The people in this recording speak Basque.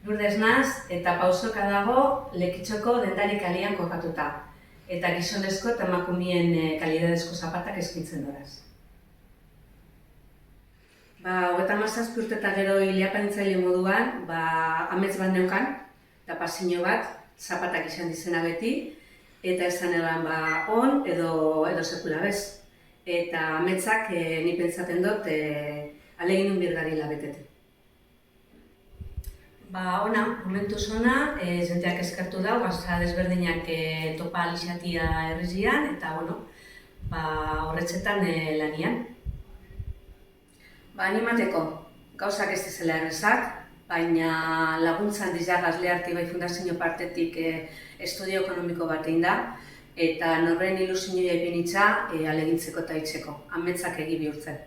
Lourdes naz eta pausoka dago Lekitxoko dendari kalean kokatuta. Eta gizonezko eta emakumeen kalidadezko zapatak eskaintzen doraz. 37 urte eta gero ileapaintzaile moduan, amets bat neukan, eta pasio bat, zapatak izan dizena beti, eta esan eban on edo sekula bez. Eta ametsak ni pentsaten dut alegin birgarila betete. Ona, momentuz ona, jenteak eskertu dau, gauza desberdinak topa alixatia herrizian, eta horretxetan lanian. Animateko, gauzak ez dizela errezak, baina laguntzan dizarraz Leharti bai fundazio partetik estudio ekonomiko bat egin da, eta norren ilusioa ipinitza alegintzeko eta hitzeko, ametsak egi bihurtzen.